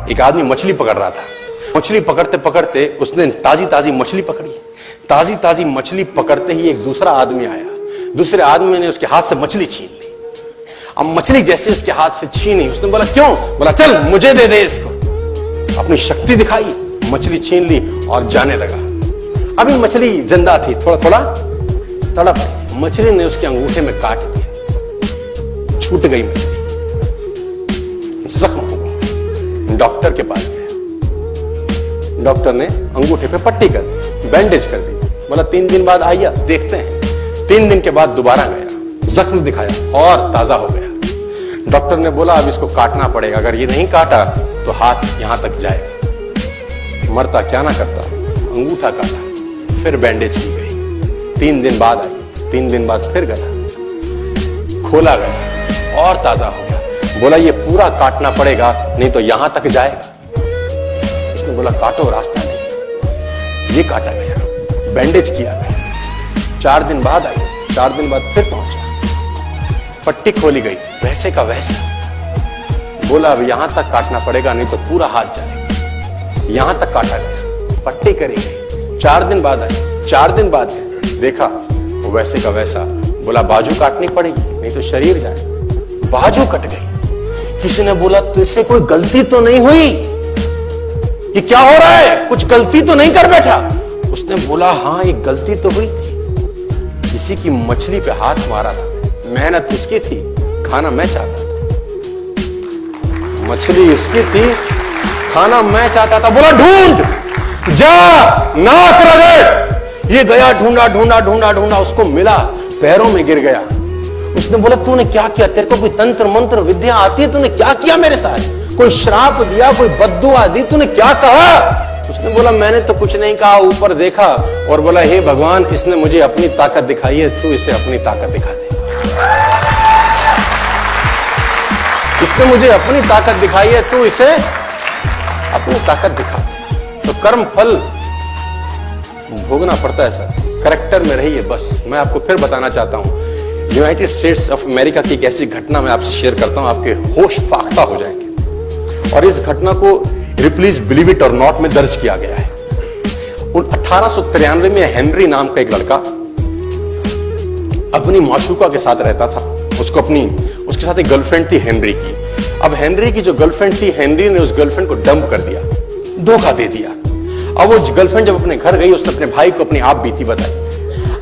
एक आदमी मछली पकड़ रहा था। मछली पकड़ते पकड़ते उसने ताजी ताजी मछली पकड़ी। ताजी ताजी मछली पकड़ते ही एक दूसरा आदमी आया। दूसरे आदमी ने उसके हाथ से मछली छीन ली। अब मछली जैसे उसके हाथ से छीनी, उसने बोला क्यों? बोला चल मुझे दे दे इसको। अपनी शक्ति दिखाई, मछली छीन ली और जाने लगा। अभी मछली जिंदा थी, थोड़ा थोड़ा तड़प रही थी। मछली ने उसके अंगूठे में काट दिया, छूट गई मछली, जख्म हुआ। डॉक्टर के पास गया। डॉक्टर ने अंगूठे पे पट्टी कर दी, बैंडेज कर दी। बोला 3 दिन बाद आइए देखते हैं। 3 दिन के बाद दोबारा गया, जख्म दिखाया और ताजा हो गया। डॉक्टर ने बोला अब इसको काटना पड़ेगा, अगर ये नहीं काटा तो हाथ यहां तक जाएगा। मरता क्या ना करता, अंगूठा काटा, फिर बैंडेज की गई। 3 दिन बाद आई, 3 दिन बाद फिर गया, खोला गया और ताजा हो गया। बोला ये पूरा काटना पड़ेगा नहीं तो यहां तक जाएगा। उसने बोला काटो, रास्ता नहीं। ये काटा गया, बैंडेज किया गया। 4 दिन बाद आई, 4 दिन बाद फिर पहुंचा, पट्टी खोली गई, वैसे का वैसा। बोला अब यहां तक काटना पड़ेगा नहीं तो पूरा हाथ जाएगा। यहां तक काटा गया, पट्टी करी गई। 4 दिन बाद आई, 4 दिन बाद देखा वो वैसे का वैसा। बोला बाजू काटनी पड़ेगी नहीं तो शरीर जाए। बाजू कट गई। किसी ने बोला तुझसे कोई गलती तो नहीं हुई? ये क्या हो रहा है? कुछ गलती तो नहीं कर बैठा? उसने बोला हाँ एक गलती तो हुई थी। किसी की मछली पे हाथ मारा था, मेहनत उसकी थी, खाना मैं चाहता था। मछली उसकी थी, खाना मैं चाहता था। बोला ढूंढ, जा, नाक रगड़। ये गया, ढूंढा ढूंढा ढूंढा ढूंढा, उसको मिला, पैरों में गिर गया। उसने बोला तूने क्या किया? तेरे को कोई तंत्र मंत्र विद्या आती है? तूने क्या किया मेरे साथ? कोई श्राप दिया, कोई बद्दुआ दी? तूने क्या कहा? उसने बोला मैंने तो कुछ नहीं कहा, ऊपर देखा और बोला हे भगवान इसने मुझे अपनी ताकत दिखाई है, तू इसे अपनी ताकत दिखा दे। इसने मुझे अपनी ताकत दिखाई है, तू इसे अपनी ताकत दिखा दे। तो कर्म फल भोगना पड़ता है सर, करेक्टर में रहिए बस। मैं आपको फिर बताना चाहता हूं, यूनाइटेड स्टेट्स ऑफ अमेरिका की एक ऐसी घटना मैं आपसे शेयर करता हूं, आपके होश फाख्ता हो जाएंगे। और इस घटना को प्लीज बिलीव इट और नॉट में दर्ज किया गया है। 1893 में हेनरी नाम का एक लड़का अपनी माशूका के साथ रहता था। उसके साथ एक गर्लफ्रेंड थी हेनरी की। अब हेनरी की जो गर्लफ्रेंड थी, हेनरी ने उस गर्लफ्रेंड को डंप कर दिया, धोखा दे दिया। अब वो गर्लफ्रेंड जब अपने घर गई, उसने अपने भाई को अपनी आप बीती बताई।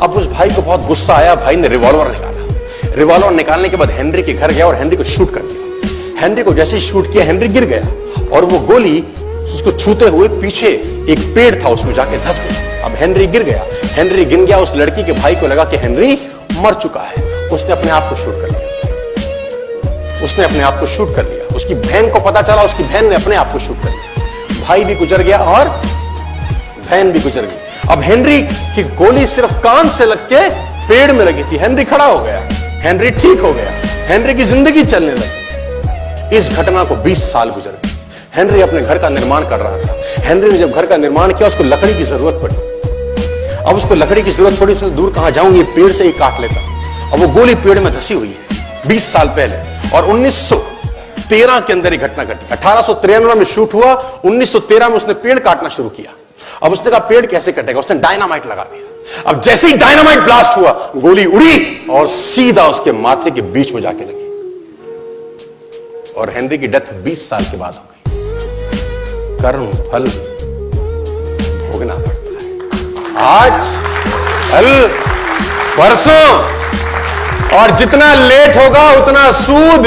अब उस भाई को बहुत गुस्सा आया, भाई ने रिवॉल्वर निकाला। रिवॉल्वर निकालने के बाद हेनरी के घर गया और हेनरी को शूट कर दिया। हेनरी को जैसे ही शूट किया, हेनरी गिर गया और वो गोली उसको छूते हुए पीछे एक पेड़ था उसमें जाके धंस गई। अब हेनरी गिर गया, हेनरी गिर गया। उस लड़की के भाई को लगा कि हेनरी मर चुका है। उसने अपने आप को शूट कर लिया। उसने अपने आप को शूट कर लिया। उसकी बहन को पता चला, उसकी बहन ने अपने आप को शूट कर लिया। भाई भी गुजर गया और बहन भी गुजर गई। अब हेनरी की गोली सिर्फ कान से लग के पेड़ में लगी थी। हेनरी खड़ा हो गया, हेनरी ठीक हो गया, हेनरी की जिंदगी चलने लगी। इस घटना को 20 साल गुजर गए। हेनरी अपने घर का निर्माण कर रहा था। हेनरी ने जब घर का निर्माण किया, उसको लकड़ी की जरूरत पड़ी। अब उसको लकड़ी की जरूरत पड़ी, उसने दूर कहां जाऊं, ये पेड़ से ही काट लेता। अब वो गोली पेड़ में धसी हुई है 20 साल पहले। और 1913 के अंदर ये घटना घटी। 1893 में शूट हुआ, 1913 में उसने पेड़ काटना शुरू किया। अब उसने कहा पेड़ कैसे कटेगा, उसने डायनामाइट लगा दिया। अब जैसे ही डायनामाइट ब्लास्ट हुआ, गोली उड़ी और सीधा उसके माथे के बीच में जाके लगी और हेनरी की डेथ 20 साल के बाद हो गई। कर्म फल भोगना पड़ता है, आज कल परसों, और जितना लेट होगा उतना सूद।